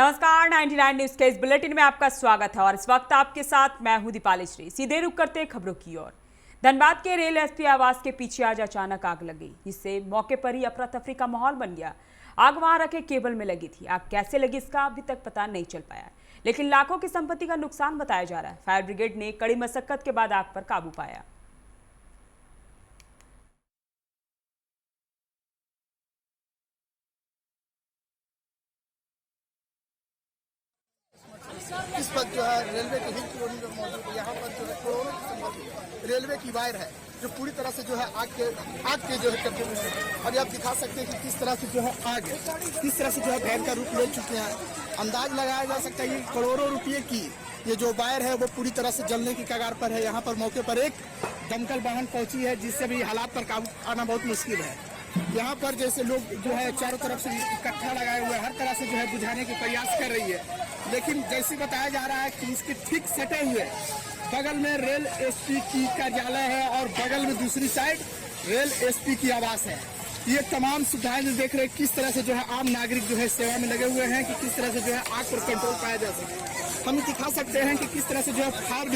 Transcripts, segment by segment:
नमस्कार 99 न्यूज के इस बुलेटिन में आपका स्वागत है और इस वक्त आपके साथ मैं हूं दीपाली श्री। सीधे रुक करते हैं खबरों की ओर। धनबाद के रेल एसपी आवास के पीछे आज अचानक आग लग गई, जिससे मौके पर ही अफरा तफरी का माहौल बन गया। आग वहां रखे केबल में लगी थी। आग कैसे लगी इसका अभी तक पता नहीं चल पाया, लेकिन लाखों की संपत्ति का नुकसान बताया जा रहा है। फायर ब्रिगेड ने कड़ी मशक्कत के बाद आग पर काबू पाया। इस वक्त जो है रेलवे के हिल कॉलोनी में मौजूद है। यहाँ पर जो है करोड़ों की संपत्ति रेलवे की वायर है जो पूरी तरह से जो है आग के जो है कब्जे में है। और आप दिखा सकते हैं कि किस तरह से जो है आग किस तरह से जो है भयंकर रूप ले चुके हैं। अंदाज लगाया जा सकता है कि करोड़ों रुपये की ये जो वायर है वो पूरी तरह से जलने की कगार पर है। यहाँ पर मौके पर एक दमकल वाहन पहुंची है, जिससे भी हालात पर काबू आना बहुत मुश्किल है। यहाँ पर जैसे लोग जो है चारों तरफ से इकट्ठा लगाए हुए हर तरह से जो है बुझाने के प्रयास कर रही है, लेकिन जैसे बताया जा रहा है कि इसके ठीक सटे हुए बगल में रेल एसपी की कार्यालय है और बगल में दूसरी साइड रेल एसपी की आवास है। ये तमाम सुविधाएं जो देख रहे हैं किस तरह से जो है आम नागरिक जो है सेवा में लगे हुए हैं कि किस तरह से जो है आग पर कंट्रोल पाया जा सके। हम दिखा सकते हैं कि किस तरह से जो है फायर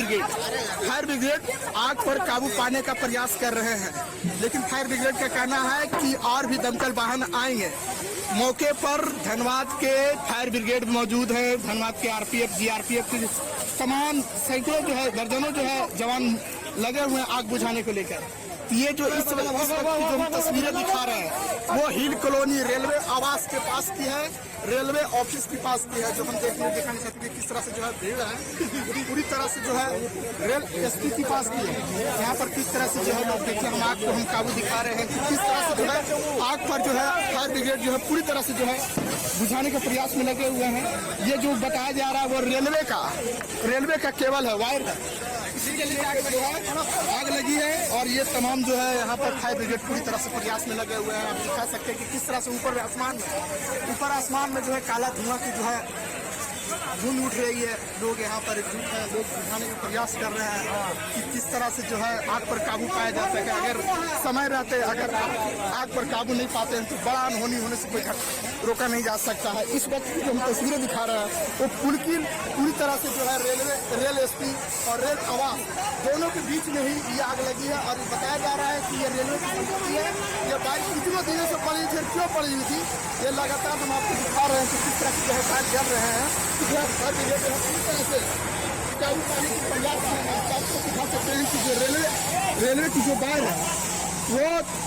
ब्रिगेड आग पर काबू पाने का प्रयास कर रहे हैं, लेकिन फायर ब्रिगेड का कहना है कि और भी दमकल वाहन आएंगे। मौके पर धनबाद के फायर ब्रिगेड मौजूद है, धनबाद के आरपीएफ जीआरपीएफ की तमाम सैकड़ों जो है दर्जनों जो है जवान लगे हुए हैं आग बुझाने को लेकर। ये जो इस वक्त की जो तस्वीरें दिखा रहे हैं वो हिल कॉलोनी रेलवे आवास के पास की है, रेलवे ऑफिस के पास की है, जो हम दिखाने चाहते हैं किस तरह से जो है भीड़ है पूरी तरह से जो है रेल एसपी के पास की है। यहाँ पर किस तरह से जो है लोग देखिए हम आग को हम काबू दिखा रहे हैं कि किस तरह से जो है आग पर जो है फायर ब्रिगेड जो है पूरी तरह से जो है बुझाने के प्रयास में लगे हुए हैं। ये जो बताया जा रहा है वो रेलवे का केबल है, वायर है, इसी के लिए जो है आग लगी है। और ये तमाम जो है यहाँ पर फायर ब्रिगेड पूरी तरह से प्रयास में लगे हुए हैं। आप दिखा सकते हैं कि किस तरह से ऊपर आसमान में जो है काला धुआं की जो है धुंध उठ रही है। लोग यहाँ पर लोग बुझाने का प्रयास कर रहे हैं कि किस तरह से जो है आग पर काबू पाया जा सके। अगर समय रहते अगर आग पर काबू नहीं पाते हैं तो बड़ा अनहोनी होने से कोई रोका नहीं जा सकता है। इस वक्त की जो हम तस्वीरें दिखा रहे हैं वो पुल की पूरी तरह से जो है रेल एसपी और रेल आवास दोनों के बीच में ही ये आग लगी है। और बताया जा रहा है कि ये रेलवे की संपत्ति है। ये बाइक कितने दिनों से पड़ी थी, क्यों पड़ी हुई थी, ये लगातार हम आपको दिखा रहे हैं कि किस तरह से जो है कार्य कर रहे हैं। पूरी तरह से काबू पाने की प्रयास आपको दिखा सकते हैं कि जो रेलवे की जो वायर है वो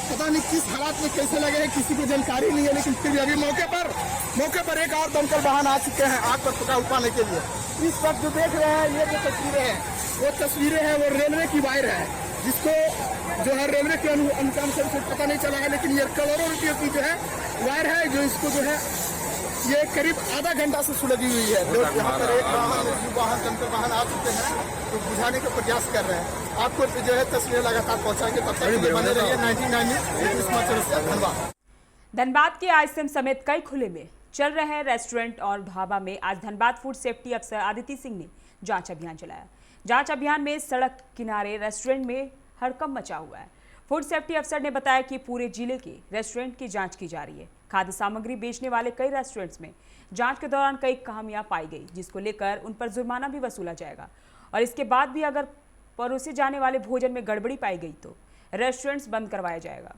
पता नहीं किस हालात में कैसे लगे हैं, किसी को जानकारी नहीं है। लेकिन फिर भी अभी मौके पर एक और दमकल वाहन आ चुके हैं आग पर काबू पाने के लिए। इस वक्त जो देख रहे हैं ये जो तस्वीरें हैं वो रेलवे की वायर है, जिसको जो है रेलवे के अनुसार से पता नहीं चला है, लेकिन ये करोड़ों रुपये की जो है वायर है जो इसको जो है ये करीब आधा घंटा से सुलगी हुई है। लोग यहाँ पर एक दमकल वाहन आ चुके हैं तो बुझाने का प्रयास कर रहे हैं। आपको जो है तस्वीरें लगातार पहुँचाएंगे, तब तक बने रहिए 99 से धनबाद। धनबाद के आईसीएम समेत कई खुले में चल रहे रेस्टोरेंट और ढाबा में आज धनबाद फूड सेफ्टी अफसर आदित्य सिंह ने जांच अभियान चलाया। जांच अभियान में सड़क किनारे रेस्टोरेंट में हड़कंप मचा हुआ है। फूड सेफ्टी अफसर ने बताया कि पूरे जिले के रेस्टोरेंट की जांच की जा रही है। खाद्य सामग्री बेचने वाले कई रेस्टोरेंट्स में जांच के दौरान कई खामियां पाई गई, जिसको लेकर उन पर जुर्माना भी वसूला जाएगा। और इसके बाद भी अगर परोसे जाने वाले भोजन में गड़बड़ी पाई गई तो रेस्टोरेंट्स बंद करवाया जाएगा।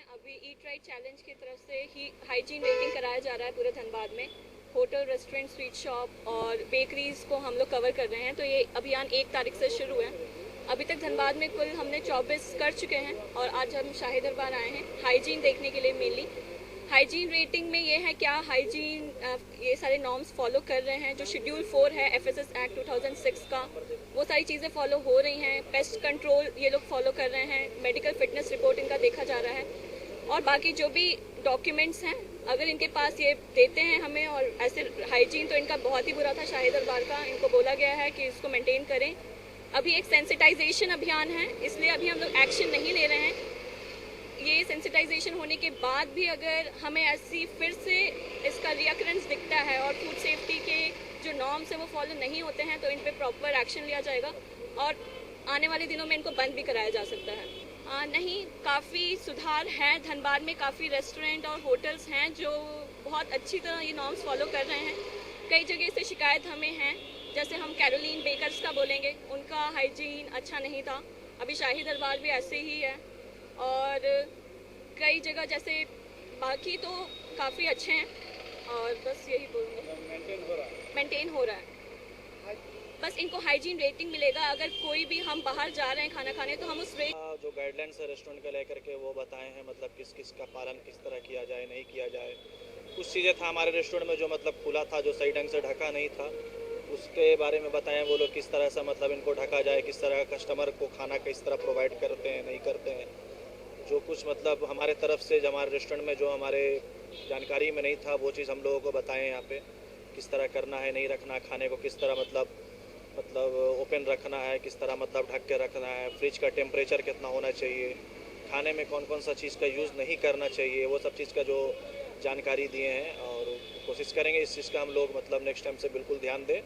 अभी ईट राइट चैलेंज की तरफ से ही हाइजीन रेटिंग कराया जा रहा है पूरे धनबाद में। होटल, रेस्टोरेंट, स्वीट शॉप और बेकरीज को हम लोग कवर कर रहे हैं। तो ये अभियान 1 तारीख से शुरू है। अभी तक धनबाद में कुल हमने 24 कर चुके हैं और आज हम शाही दरबार आए हैं हाइजीन देखने के लिए। मेनली हाइजीन रेटिंग में ये है क्या हाइजीन ये सारे नॉर्म्स फॉलो कर रहे हैं। जो शेड्यूल 4 है एफएसएस एक्ट 2006 का, वो सारी चीज़ें फॉलो हो रही हैं। पेस्ट कंट्रोल ये लोग फॉलो कर रहे हैं। मेडिकल फिटनेस रिपोर्ट इनका देखा जा रहा है। और बाकी जो भी डॉक्यूमेंट्स हैं अगर इनके पास ये देते हैं हमें, और ऐसे हाइजीन तो इनका बहुत ही बुरा था शाही दरबार का, इनको बोला गया है कि इसको मेंटेन करें। अभी एक सेंसिटाइजेशन अभियान है, इसलिए अभी हम लोग एक्शन नहीं ले रहे हैं। ये सेंसिटाइजेशन होने के बाद भी अगर हमें ऐसी फिर से इसका रियकरेंस दिखता है और फूड सेफ्टी के जो नॉर्म्स हैं वो फॉलो नहीं होते हैं तो इन पे प्रॉपर एक्शन लिया जाएगा और आने वाले दिनों में इनको बंद भी कराया जा सकता है। नहीं, काफ़ी सुधार है। धनबाद में काफ़ी रेस्टोरेंट और होटल्स हैं जो बहुत अच्छी तरह ये नॉर्म्स फॉलो कर रहे हैं। कई जगह से शिकायत हमें हैं, जैसे हम कैरोलिन बेकर्स का बोलेंगे, उनका हाइजीन अच्छा नहीं था। अभी शाही दरबार भी ऐसे ही है और कई जगह जैसे, बाकी तो काफ़ी अच्छे हैं और बस यही बोलूँगा, मेंटेन हो रहा है। बस इनको हाइजीन रेटिंग मिलेगा। अगर कोई भी हम बाहर जा रहे हैं खाना खाने तो हम उस जो गाइडलाइंस है रेस्टोरेंट को लेकर के वो बताए हैं, मतलब किस किस का पालन किस तरह किया जाए नहीं किया जाए। कुछ चीज़ें था हमारे रेस्टोरेंट में जो मतलब खुला था, जो सही ढंग से ढका नहीं था, उसके बारे में बताएं वो लोग किस तरह से मतलब इनको ढका जाए, किस तरह कस्टमर को खाना किस तरह प्रोवाइड करते हैं नहीं करते हैं। जो कुछ मतलब हमारे तरफ से जो हमारे रेस्टोरेंट में जो हमारे जानकारी में नहीं था वो चीज़ हम लोगों को बताएं। यहाँ पे किस तरह करना है, नहीं रखना, खाने को किस तरह मतलब ओपन रखना है, किस तरह मतलब ढक के रखना है, फ्रिज का टेम्परेचर कितना होना चाहिए, खाने में कौन कौन सा चीज़ का यूज़ नहीं करना चाहिए, वो सब चीज़ का जो जानकारी दिए हैं। और कोशिश करेंगे इस चीज़ का हम लोग मतलब नेक्स्ट टाइम से बिल्कुल ध्यान दें।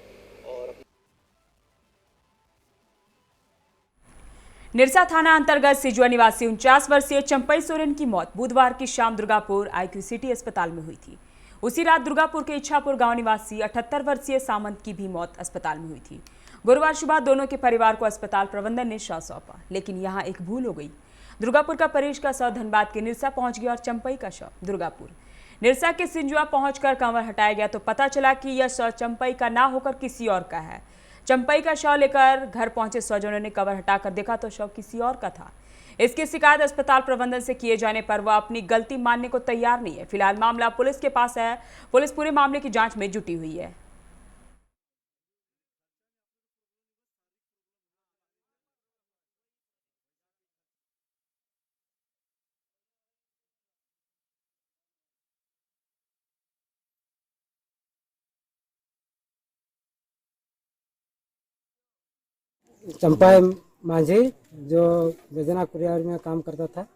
और निरसा थाना अंतर्गत सिजुआ निवासी 49 वर्षीय चंपई सोरेन की मौत बुधवार की शाम दुर्गापुर आईक्यू सिटी अस्पताल में हुई थी। उसी रात दुर्गापुर के इच्छापुर गांव निवासी 78 वर्षीय सामंत की भी मौत अस्पताल में हुई थी। गुरुवार सुबह दोनों के परिवार को अस्पताल प्रबंधन ने शव सौंपा, लेकिन यहां एक भूल हो गई। दुर्गापुर का परेश का शव धनबाद के निरसा पहुंच गया और चंपई का शव दुर्गापुर। निरसा के सिंजुआ पहुंचकर कंवर हटाया गया तो पता चला कि यह शव चंपई का ना होकर किसी और का है। चंपई का शव लेकर घर पहुंचे स्वजनों ने कवर हटाकर देखा तो शव किसी और का था। इसकी शिकायत अस्पताल प्रबंधन से किए जाने पर वह अपनी गलती मानने को तैयार नहीं है। फिलहाल मामला पुलिस के पास है। पुलिस पूरे मामले की जांच में जुटी हुई है। चंपा मांझी जो योजना कुरियर में काम करता था,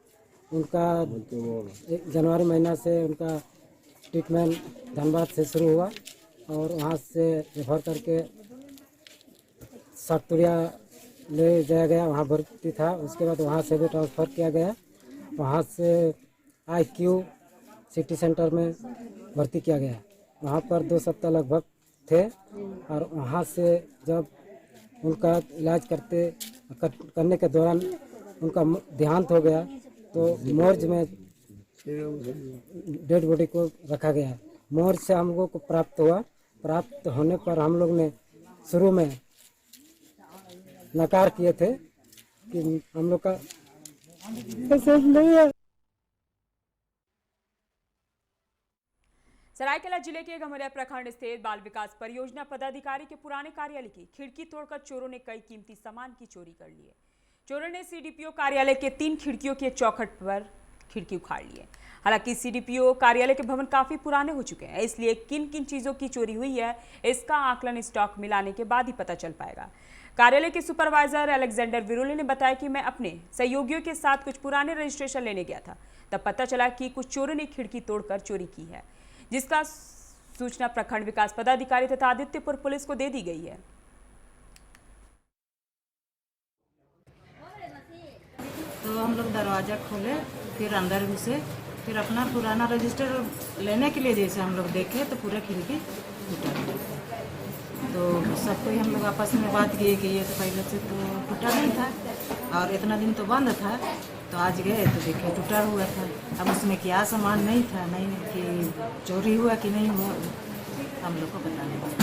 उनका जनवरी महीना से उनका ट्रीटमेंट धनबाद से शुरू हुआ और वहाँ से रेफर करके सातपुरिया ले जाया गया, वहाँ भर्ती था। उसके बाद वहाँ से भी ट्रांसफ़र किया गया, वहाँ से आईक्यू सिटी सेंटर में भर्ती किया गया। वहाँ पर 2 सप्ताह लगभग थे और वहाँ से जब उनका इलाज करने के दौरान उनका देहांत हो गया तो मोर्ज में डेड बॉडी को रखा गया। मोर्ज से हम लोगों को प्राप्त हुआ। प्राप्त होने पर हम लोग ने शुरू में नकार किए थे कि हम लोग का ऐसा नहीं है। सरायकेला जिले के गम्हरिया प्रखंड स्थित बाल विकास परियोजना पदाधिकारी के पुराने कार्यालय की खिड़की तोड़कर चोरों ने कई कीमती सामान की चोरी कर ली है। चोरों ने सीडीपीओ कार्यालय के 3 खिड़कियों के चौखट पर खिड़की उखाड़ ली है। हालांकि सीडीपीओ कार्यालय के भवन काफी पुराने हो चुके हैं, इसलिए किन किन चीजों की चोरी हुई है इसका आकलन स्टॉक मिलाने के बाद ही पता चल पाएगा। कार्यालय के सुपरवाइजर अलेक्जेंडर विरोले ने बताया कि मैं अपने सहयोगियों के साथ कुछ पुराने रजिस्ट्रेशन लेने गया था, तब पता चला कि कुछ चोरों ने खिड़की तोड़कर चोरी की है, जिसका सूचना प्रखंड विकास पदाधिकारी तथा आदित्यपुर पुलिस को दे दी गई है। तो हम लोग दरवाज़ा खोले, फिर अंदर घुसे, फिर अपना पुराना रजिस्टर लेने के लिए जैसे हम लोग देखे तो पूरा खिड़की टूटा था। तो सबको ही हम लोग आपस में बात किए कि ये तो पहले से तो टूटा नहीं था और इतना दिन तो बंद था, तो आज गए तो देखे टूटा हुआ था। अब उसमें क्या सामान नहीं था, नहीं कि चोरी हुआ कि नहीं हुआ, हम लोग को पता नहीं।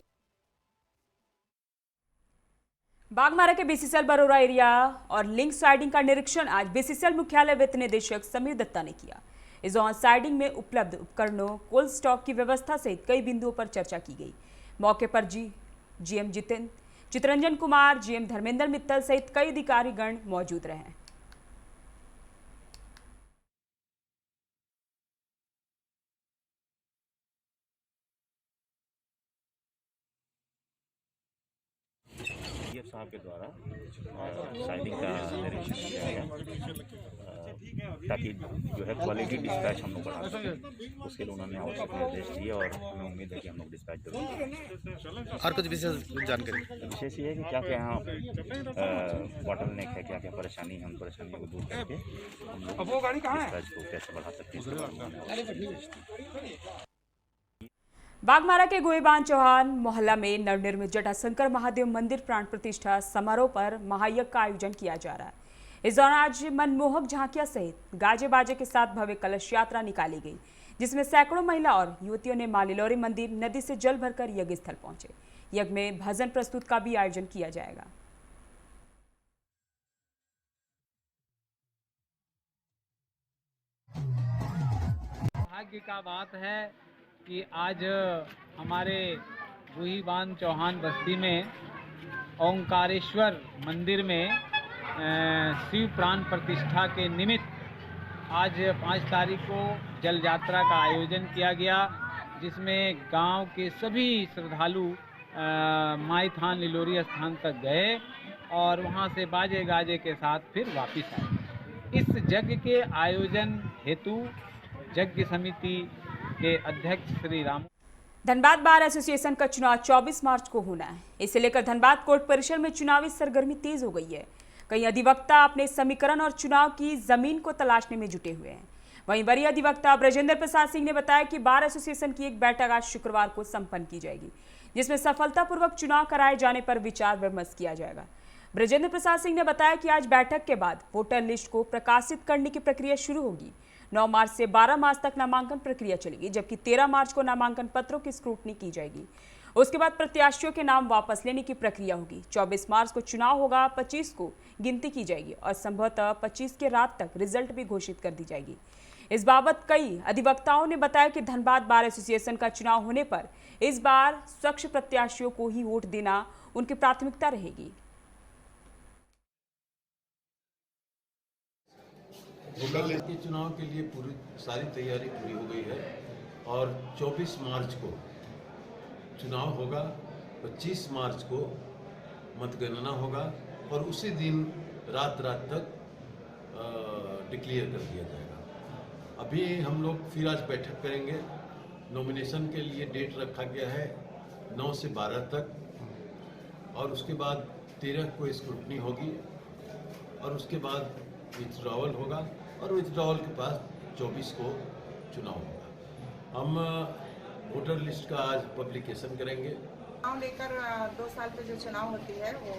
बागमारा के बीसीसीएल बरोरा एरिया और लिंक साइडिंग का निरीक्षण आज बीसीसीएल मुख्यालय वित्त निदेशक समीर दत्ता ने किया। इस दौरान साइडिंग में उपलब्ध उपकरणों, कोल्ड स्टॉक की व्यवस्था सहित कई बिंदुओं पर चर्चा की गई। मौके पर जीएम चितरंजन कुमार, जीएम धर्मेंद्र मित्तल सहित कई अधिकारीगण मौजूद रहे। सीएफ साहब के द्वारा साइडिंग का निरीक्षण किया गया ताकि जो है क्वालिटी डिस्पैच हम लोग बढ़ा सकें। उसके लिए उन्होंने आवश्यक निर्देश दिए और हमें उम्मीद है कि हम लोग डिस्पैच जरूर करेंगे। और कुछ विशेष जानकारी? विशेष ये है कि क्या क्या यहाँ बॉटल नेक है, क्या क्या परेशानी है, उन परेशानियों को दूर करके हम लोग डिस्पैच को कैसे बढ़ा सकते हैं। बागमारा के गोएबान चौहान मोहल्ला में नवनिर्मित जटाशंकर महादेव मंदिर प्राण प्रतिष्ठा समारोह पर महायज्ञ का आयोजन किया जा रहा है। इस दौरान आज मनमोहक झांकियां सहित गाजे बाजे के साथ भव्य कलश यात्रा निकाली गई, जिसमें सैकड़ों महिला और युवतियों ने मां लिलोरी मंदिर नदी से जल भरकर यज्ञ स्थल पहुंचे। यज्ञ में भजन प्रस्तुत का भी आयोजन किया जाएगा। भाग्य का बात है कि आज हमारे गोहीबान चौहान बस्ती में ओंकारेश्वर मंदिर में शिव प्राण प्रतिष्ठा के निमित्त आज 5 तारीख को जल यात्रा का आयोजन किया गया, जिसमें गांव के सभी श्रद्धालु माई थान लिलोरी स्थान तक गए और वहां से बाजे गाजे के साथ फिर वापस आए। इस यज्ञ के आयोजन हेतु यज्ञ समिति के अध्यक्ष श्री राम। धनबाद बार एसोसिएशन का चुनाव 24 मार्च को होना है। इसे लेकर धनबाद कोर्ट परिसर में चुनावी सरगर्मी तेज हो गई है। कई अधिवक्ता अपने समीकरण और चुनाव की जमीन को तलाशने में जुटे हुए हैं। वहीं वरीय अधिवक्ता ब्रजेंद्र प्रसाद सिंह ने बताया कि बार एसोसिएशन की एक बैठक आज शुक्रवार को संपन्न की जाएगी, जिसमें सफलतापूर्वक चुनाव कराए जाने पर विचार विमर्श किया जाएगा। ब्रजेंद्र प्रसाद सिंह ने बताया कि आज बैठक के बाद वोटर लिस्ट को प्रकाशित करने की प्रक्रिया शुरू होगी। 9 मार्च से 12 मार्च तक नामांकन प्रक्रिया चलेगी, जबकि 13 मार्च को नामांकन पत्रों की स्क्रूटनी की जाएगी। उसके बाद प्रत्याशियों के नाम वापस लेने की प्रक्रिया होगी। 24 मार्च को चुनाव होगा, 25 को गिनती की जाएगी और संभवतः 25 के रात तक रिजल्ट भी घोषित कर दी जाएगी। इस बाबत कई अधिवक्ताओं ने बताया कि धनबाद बार एसोसिएशन का चुनाव होने पर इस बार स्वच्छ प्रत्याशियों को ही वोट देना उनकी प्राथमिकता रहेगी। के चुनाव के लिए पूरी सारी तैयारी पूरी हो गई है और 24 मार्च को चुनाव होगा, 25 मार्च को मतगणना होगा और उसी दिन रात तक डिक्लेयर कर दिया जाएगा। अभी हम लोग फिर आज बैठक करेंगे। नॉमिनेशन के लिए डेट रखा गया है 9 से 12 तक और उसके बाद 13 को स्क्रूटनी होगी और उसके बाद विथड्रॉवल होगा और विथड्रॉवल के पास 24 को चुनाव होगा। हम वोटर लिस्ट का आज पब्लिकेशन करेंगे। चुनाव लेकर 2 साल पे जो चुनाव होती है वो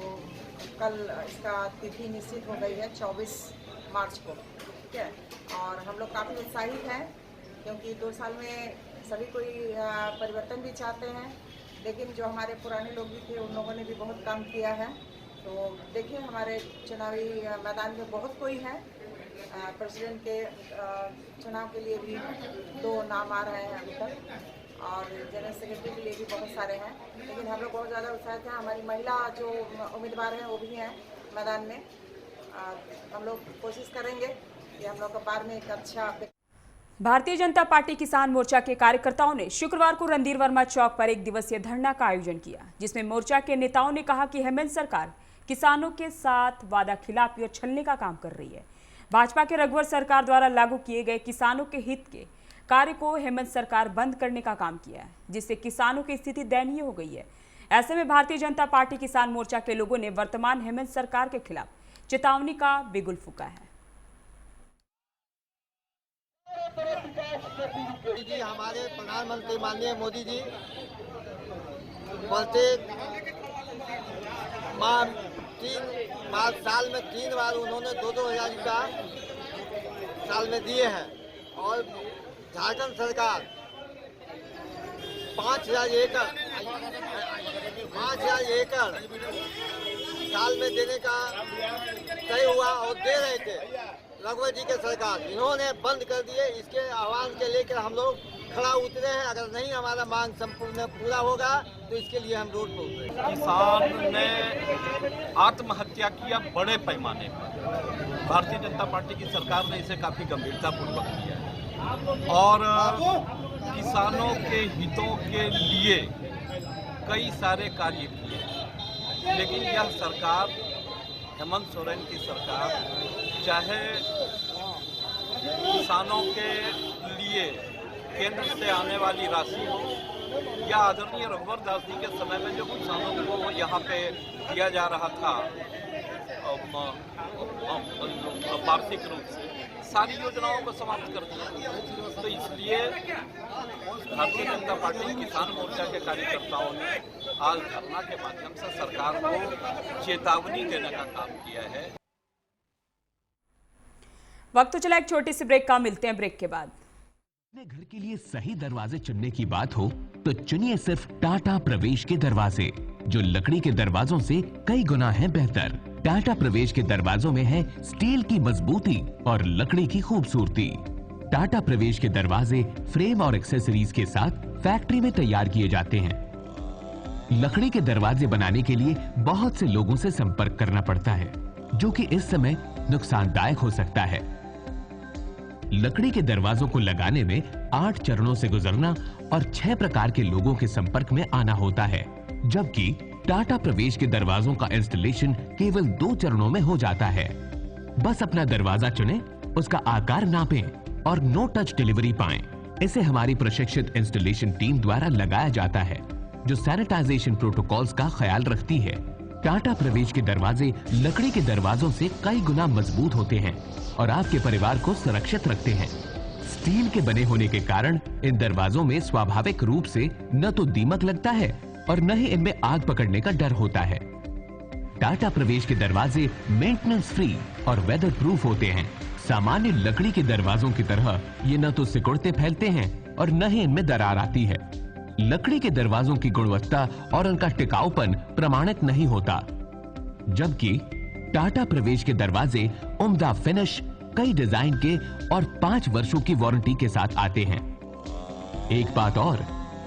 कल इसका तिथि निश्चित हो गई है 24 मार्च को, ठीक है। और हम लोग काफ़ी उत्साहित हैं क्योंकि 2 साल में सभी कोई परिवर्तन भी चाहते हैं, लेकिन जो हमारे पुराने लोग भी थे उन लोगों ने भी बहुत काम किया है। तो देखिए हमारे चुनावी मैदान में बहुत कोई है। प्रेसिडेंट के चुनाव के लिए भी 2 नाम आ रहे हैं अभी तक और जनरल सेक्रेटरी के लिए भी बहुत सारे हैं, लेकिन हम लोग बहुत ज़्यादा उत्साहित हैं। हमारी महिला जो उम्मीदवार हैं वो भी हैं मैदान में। हम लोग कोशिश करेंगे कि हम लोग बार में एक अच्छा। भारतीय जनता पार्टी किसान मोर्चा के कार्यकर्ताओं ने शुक्रवार को रणधीर वर्मा चौक पर 1 दिवसीय धरना का आयोजन किया, जिसमें मोर्चा के नेताओं ने कहा कि हेमंत सरकार किसानों के साथ वादा खिलाफी और छलने का काम कर रही है। भाजपा के रघुवर सरकार द्वारा लागू किए गए किसानों के हित के कार्य को हेमंत सरकार बंद करने का काम किया है, जिससे किसानों की स्थिति दयनीय हो गई है। ऐसे में भारतीय जनता पार्टी किसान मोर्चा के लोगों ने वर्तमान हेमंत सरकार के खिलाफ चेतावनी का बिगुल फूंका है। जी हमारे प्रधानमंत्री माननीय मोदी जी प्रत्येक साल में 3 बार उन्होंने 2-2 हज़ार रुपया साल में दिए हैं और झारखंड सरकार 5,000 एकड़ साल में देने का तय हुआ और दे रहे थे रघुवर जी के सरकार, इन्होंने बंद कर दिए। इसके आह्वान के लेकर हम लोग खड़ा उतरे हैं। अगर नहीं हमारा मांग संपूर्ण पूरा होगा तो इसके लिए हम रोड पर उतरे। किसान ने आत्महत्या किया बड़े पैमाने पर। भारतीय जनता पार्टी की सरकार ने इसे काफी गंभीरतापूर्वक लिया है और किसानों के हितों के लिए कई सारे कार्य किए। लेकिन यह सरकार, हेमंत सोरेन की सरकार, चाहे किसानों के लिए केंद्र से आने वाली राशि हो या आदरणीय रघुवर दास जी के समय में जो किसानों को यहाँ पे दिया जा रहा था वार्षिक रूप से, सारी योजनाओं को समाप्त कर दिया। तो इसलिए भारतीय जनता पार्टी किसान मोर्चा के कार्यकर्ताओं ने आज धरना के माध्यम से सरकार को चेतावनी देने का काम किया है। वक्त तो चला एक छोटी सी ब्रेक का, मिलते हैं ब्रेक के बाद। अपने घर के लिए सही दरवाजे चुनने की बात हो तो चुनिए सिर्फ टाटा प्रवेश के दरवाजे, जो लकड़ी के दरवाजों से कई गुना है बेहतर। टाटा प्रवेश के दरवाजों में है स्टील की मजबूती और लकड़ी की खूबसूरती। टाटा प्रवेश के दरवाजे फ्रेम और एक्सेसरीज के साथ फैक्ट्री में तैयार किए जाते हैं। लकड़ी के दरवाजे बनाने के लिए बहुत से लोगों से संपर्क करना पड़ता है, जो कि इस समय नुकसानदायक हो सकता है। लकड़ी के दरवाजों को लगाने में 8 चरणों से गुजरना और 6 प्रकार के लोगों के संपर्क में आना होता है, जबकि टाटा प्रवेश के दरवाजों का इंस्टॉलेशन केवल 2 चरणों में हो जाता है। बस अपना दरवाजा चुनें, उसका आकार नापें और नो टच डिलीवरी पाएं। इसे हमारी प्रशिक्षित इंस्टॉलेशन टीम द्वारा लगाया जाता है, जो सैनिटाइजेशन प्रोटोकॉल्स का ख्याल रखती है। टाटा प्रवेश के दरवाजे लकड़ी के दरवाजों से कई गुना मजबूत होते हैं और आपके परिवार को सुरक्षित रखते हैं। स्टील के बने होने के कारण इन दरवाजों में स्वाभाविक रूप से न तो दीमक लगता है और न ही इनमें आग पकड़ने का डर होता है। टाटा प्रवेश के दरवाजे मेंटेनेंस फ्री और वेदर प्रूफ होते हैं। सामान्य लकड़ी के दरवाजों की तरह ये न तो सिकुड़ते फैलते हैं और न ही इनमें दरार आती है। लकड़ी के दरवाजों की गुणवत्ता और उनका टिकाऊपन प्रमाणित नहीं होता, जबकि टाटा प्रवेश के दरवाजे उम्दा फिनिश, कई डिजाइन के और 5 वर्षों की वारंटी के साथ आते हैं। एक बात और,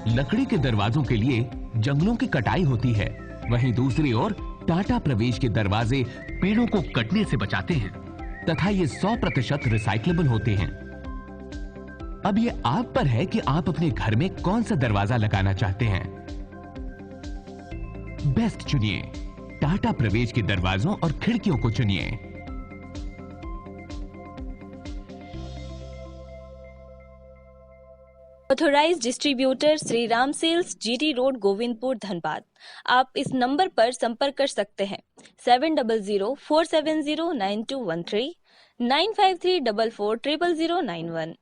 लकड़ी के दरवाजों के लिए जंगलों की कटाई होती है, वहीं दूसरी ओर टाटा प्रवेश के दरवाजे पेड़ों को कटने से बचाते हैं तथा ये 100% रिसाइक्लेबल होते हैं। अब ये आप पर है कि आप अपने घर में कौन सा दरवाजा लगाना चाहते हैं। बेस्ट चुनिए, टाटा प्रवेश के दरवाजों और खिड़कियों को चुनिए। Authorised distributor Shri Ram sales, GT road, Govindpur, Dhanbad. आप इस नंबर पर संपर्क कर सकते हैं 7004709213 9534400091।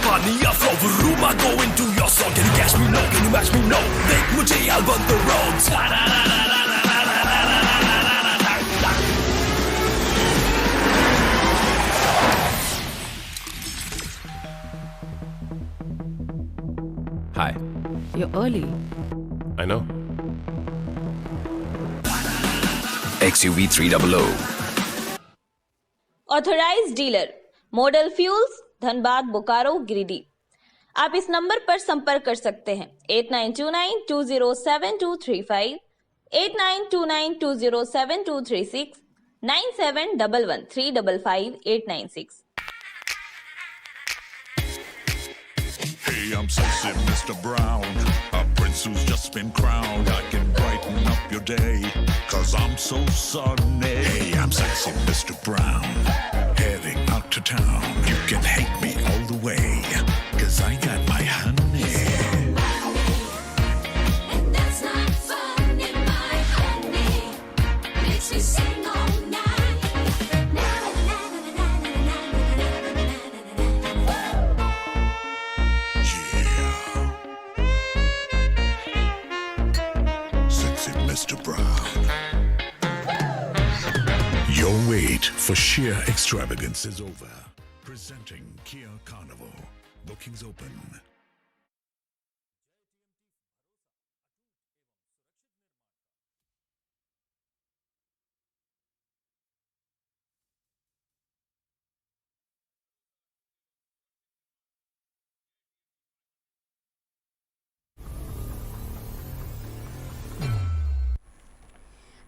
Mania flow the room, I go into your soul. Can you catch me? No. Can you match me? No. Make mujhe I'll run the roads. Hi. You're early. I know. XUV 300. Authorised dealer, model fuels, Dhanbad, Bokaro, Giridih. आप इस number पर संपर्क कर सकते हैं 8929207235, 8929207236, 9711355896। Hey, I'm Sexy Mr. Brown, a prince who's just been crowned. I can brighten up your day, 'cause I'm so sunny. Hey, I'm Sexy Mr. Brown, heading out to town. You can hate me all the way, 'cause I got my honey. And that's not funny, my honey makes me sing all night. Sexy Mr. Brown. Your wait for sheer extravagance is over. Presenting Kia Carnival. Bookings open.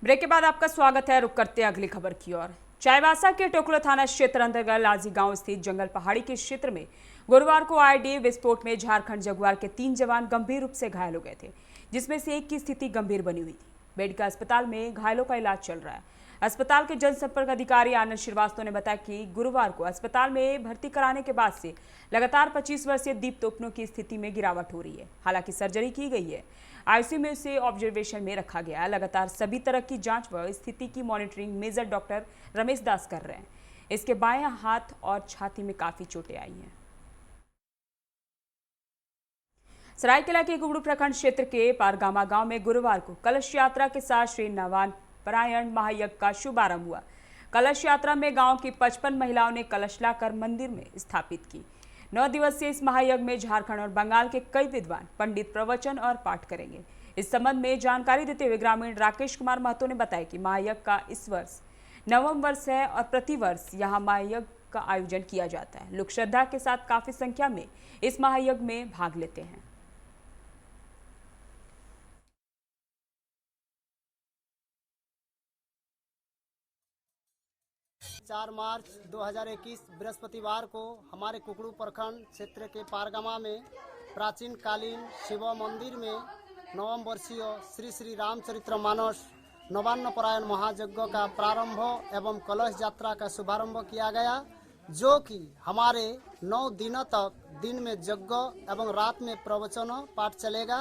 Break के बाद आपका स्वागत है। रुक करते हैं अगली खबर की ओर। चाईबासा के टोकलो थाना क्षेत्र अंतर्गत लाजी गांव स्थित जंगल पहाड़ी के क्षेत्र में गुरुवार को आईडी विस्फोट में झारखंड जगुआर के 3 जवान गंभीर रूप से घायल हो गए थे, जिसमें से एक की स्थिति गंभीर बनी हुई थी। मेडिकल अस्पताल में घायलों का इलाज चल रहा है। अस्पताल के जनसंपर्क अधिकारी आनंद श्रीवास्तव ने बताया कि गुरुवार को अस्पताल में भर्ती कराने के बाद से लगातार 25 वर्षीय दीप तोपनो की स्थिति में गिरावट हो रही है। हालांकि सर्जरी की गई है। आईसीयू में उसे ऑब्जर्वेशन में रखा गया है। लगातार सभी तरह की जांच व स्थिति की मॉनिटरिंग मेजर डॉक्टर रमेश दास कर रहे हैं। इसके बाएं हाथ और छाती में काफी चोटें आई हैं। सरायकेला के कुगड़ू प्रखंड क्षेत्र के पारगामा गांव में गुरुवार को कलश यात्रा के साथ श्री नवान परायण महायज्ञ का शुभारंभ हुआ। कलश यात्रा में गांव की 55 महिलाओं ने कलश लाकर मंदिर में स्थापित की। 9 दिवसीय इस महायज्ञ में झारखंड और बंगाल के कई विद्वान पंडित प्रवचन और पाठ करेंगे। इस संबंध में जानकारी देते हुए ग्रामीण राकेश कुमार महतो ने बताया कि महायज्ञ का इस वर्ष 9वां वर्ष है और प्रतिवर्ष यहां महायज्ञ का आयोजन किया जाता है। लोग श्रद्धा के साथ काफी संख्या में इस महायज्ञ में भाग लेते हैं। 4 मार्च 2021 बृहस्पतिवार को हमारे कुकड़ू प्रखंड क्षेत्र के पारगामा में प्राचीन कालीन शिव मंदिर में 9वां वर्षीय श्री श्री रामचरितमानस नवान्न परायण महायज्ञ का प्रारंभ एवं कलश यात्रा का शुभारंभ किया गया, जो कि हमारे 9 दिनों तक दिन में यज्ञ एवं रात में प्रवचन पाठ चलेगा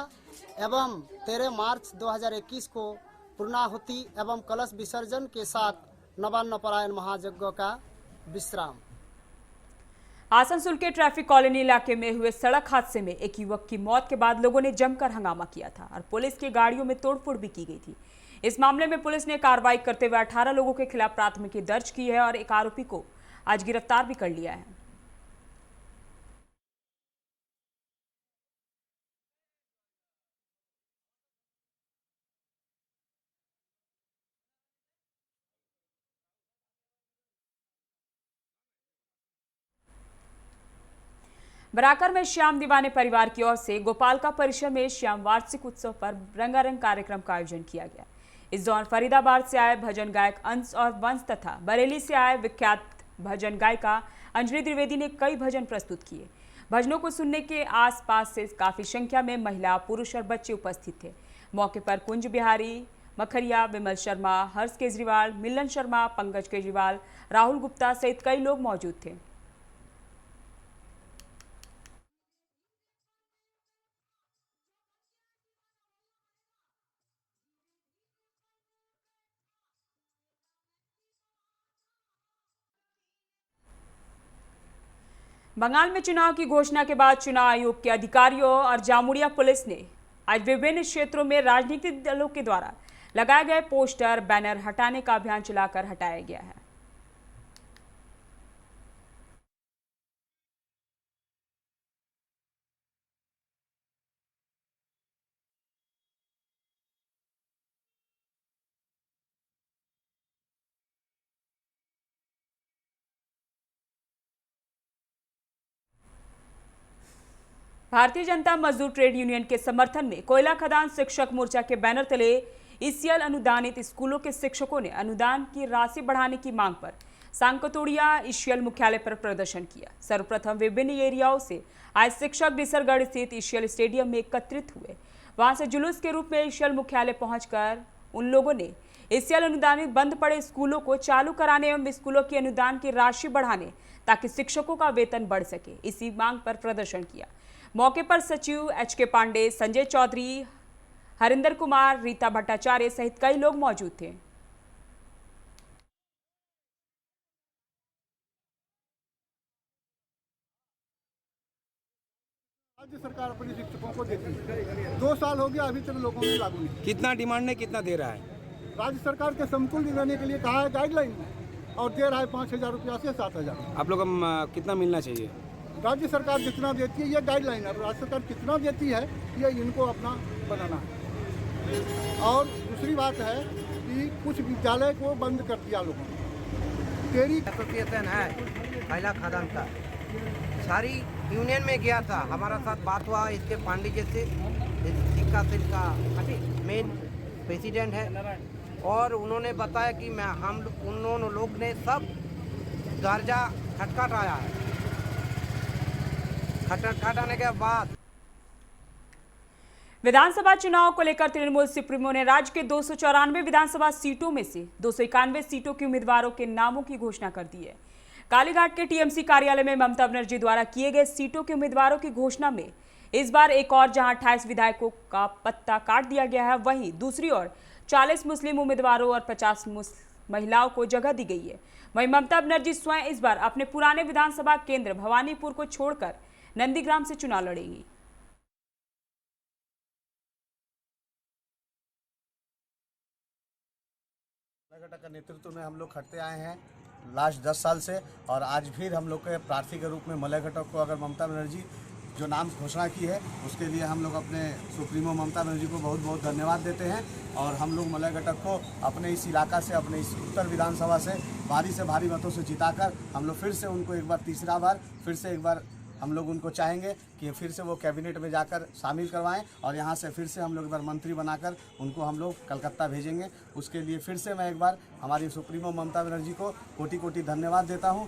एवं 13 मार्च 2021 को पूर्णाहुति एवं कलश विसर्जन के साथ नवान्न परायण महायज्ञ का विश्राम। आसनसोल के ट्रैफिक कॉलोनी इलाके में हुए सड़क हादसे में एक युवक की मौत के बाद लोगों ने जमकर हंगामा किया था और पुलिस की गाड़ियों में तोड़फोड़ भी की गई थी। इस मामले में पुलिस ने कार्रवाई करते हुए 18 लोगों के खिलाफ प्राथमिकी दर्ज की है और एक आरोपी को आज गिरफ्तार भी कर लिया है। बराकर में श्याम दीवाने परिवार की ओर से गोपालका परिसर में श्याम वार्षिक उत्सव पर रंगारंग कार्यक्रम का आयोजन किया गया। इस दौरान फरीदाबाद से आए भजन गायक अंश और वंश तथा बरेली से आए विख्यात भजन गायिका अंजलि द्विवेदी ने कई भजन प्रस्तुत किए। भजनों को सुनने के आसपास से काफी संख्या में महिला, पुरुष और बच्चे उपस्थित थे। मौके पर कुंज बिहारी मखरिया, विमल शर्मा, हर्ष केजरीवाल, मिलन शर्मा, पंकज केजरीवाल, राहुल गुप्ता सहित कई लोग मौजूद थे। बंगाल में चुनाव की घोषणा के बाद चुनाव आयोग के अधिकारियों और जामुड़िया पुलिस ने आज विभिन्न क्षेत्रों में राजनीतिक दलों के द्वारा लगाए गए पोस्टर, बैनर हटाने का अभियान चलाकर हटाया गया है। भारतीय जनता मजदूर ट्रेड यूनियन के समर्थन में कोयला खदान शिक्षक मोर्चा के बैनर तले ईसीएल अनुदानित स्कूलों के शिक्षकों ने अनुदान की राशि बढ़ाने की मांग पर सांकतोड़िया ईसीएल मुख्यालय पर प्रदर्शन किया। सर्वप्रथम विभिन्न एरियाओं से आज शिक्षक डिसरगढ़ स्थित ईसीएल स्टेडियम में एकत्रित हुए। वहां से जुलूस के रूप में ईसीएल मुख्यालय पहुंचकर उन लोगों ने ईसीएल अनुदानित बंद पड़े स्कूलों को चालू कराने एवं स्कूलों की अनुदान की राशि बढ़ाने ताकि शिक्षकों का वेतन बढ़ सके, इसी मांग पर प्रदर्शन किया। मौके पर सचिव एचके पांडे, संजय चौधरी, हरिंदर कुमार, रीता भट्टाचार्य सहित कई लोग मौजूद थे। राज्य सरकार अपने शिक्षकों को देती है। 2 साल हो गया, अभी तक लोगों में लागू नहीं। कितना डिमांड है, कितना दे रहा है? राज्य सरकार के समतुल्य देने के लिए कहा है गाइडलाइन में, और दे रहा है 5,000 रुपया से 7,000। आप लोग कितना मिलना चाहिए? राज्य सरकार जितना देती है ये गाइडलाइन है, राज्य सरकार कितना देती है ये इनको अपना बनाना है। और दूसरी बात है कि कुछ विद्यालय को बंद कर दिया लोगों ने। तेरी एसोसिएशन है कोयला खदान का, सारी यूनियन में गया था, हमारा साथ बात हुआ। इसके पांडे जी से सिक्का सेल का मेन प्रेसिडेंट है, और उन्होंने बताया कि उन लोग ने सब दर्जा खटखटाया है। खटखटाने के बाद विधानसभा चुनाव को लेकर तृणमूल सुप्रीमो ने राज्य के 294 विधानसभा सीटों में से 291 सीटों के उम्मीदवारों के नामों की घोषणा कर दी है। कालीघाट के टीएमसी कार्यालय में ममता बनर्जी द्वारा किए गए सीटों के उम्मीदवारों की घोषणा में इस बार एक और जहां 28 विधायकों का पत्ता काट दिया गया है, वहीं दूसरी ओर 40 मुस्लिम उम्मीदवारों और 50 महिलाओं को जगह दी गई है। वहीं ममता बनर्जी स्वयं इस बार अपने पुराने विधानसभा केंद्र भवानीपुर को छोड़कर नंदीग्राम से चुनाव लड़ेंगी। का नेतृत्व में हम लोग खटते आए हैं लास्ट 10 साल से, और आज फिर हम लोग के प्रार्थी के रूप में मलय घटक को अगर ममता बनर्जी जो नाम घोषणा की है उसके लिए हम लोग अपने सुप्रीमो ममता बनर्जी को बहुत बहुत धन्यवाद देते हैं। और हम लोग मलय घटक को अपने इस इलाका से, अपने इस उत्तर विधानसभा से भारी मतों से जिताकर हम लोग फिर से उनको एक बार तीसरा बार फिर से एक बार हम लोग उनको चाहेंगे कि फिर से वो कैबिनेट में जाकर शामिल करवाएं, और यहाँ से फिर से हम लोग एक बार मंत्री बनाकर उनको हम लोग कलकत्ता भेजेंगे। उसके लिए फिर से मैं एक बार हमारी सुप्रीमो ममता बनर्जी को कोटि कोटि धन्यवाद देता हूँ।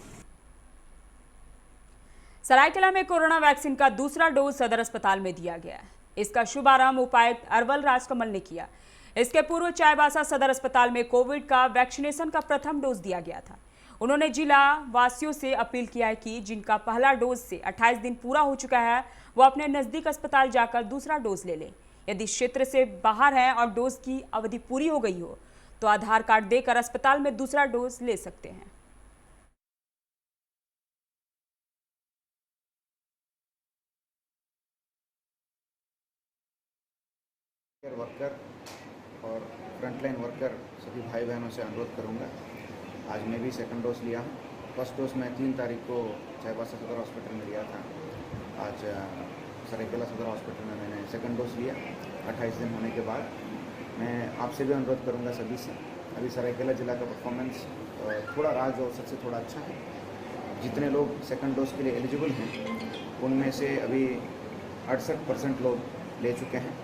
सरायकेला में कोरोना वैक्सीन का दूसरा डोज सदर अस्पताल में दिया गया है। इसका शुभारंभ उपायुक्त अरवल राजकमल ने किया। इसके पूर्व चाईबासा सदर अस्पताल में कोविड का वैक्सीनेशन का प्रथम डोज दिया गया था। उन्होंने जिला वासियों से अपील किया है कि जिनका पहला डोज से 28 दिन पूरा हो चुका है वो अपने नजदीक अस्पताल जाकर दूसरा डोज ले लें। यदि क्षेत्र से बाहर हैं और डोज की अवधि पूरी हो गई हो तो आधार कार्ड देकर अस्पताल में दूसरा डोज ले सकते हैं। वर्कर और फ्रंटलाइन वर्कर सभी भाई बहनों से अनुरोध करूंगा, आज मैं भी सेकंड डोज लिया हूँ। फर्स्ट डोज मैं 3 तारीख को चाईबासा सदर हॉस्पिटल में लिया था। आज सरायकेला सदर हॉस्पिटल में मैंने सेकंड डोज लिया 28 दिन होने के बाद। मैं आपसे भी अनुरोध करूंगा सभी से, अभी सरायकेला जिला का परफॉर्मेंस थोड़ा राज्य औसत से थोड़ा अच्छा है। जितने लोग सेकंड डोज के लिए एलिजिबल हैं उनमें से अभी 68% लोग ले चुके हैं।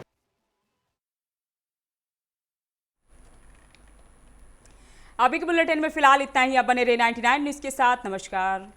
अभी के बुलेटिन में फिलहाल इतना ही। अब बने रहे 99 न्यूज़ के साथ। नमस्कार।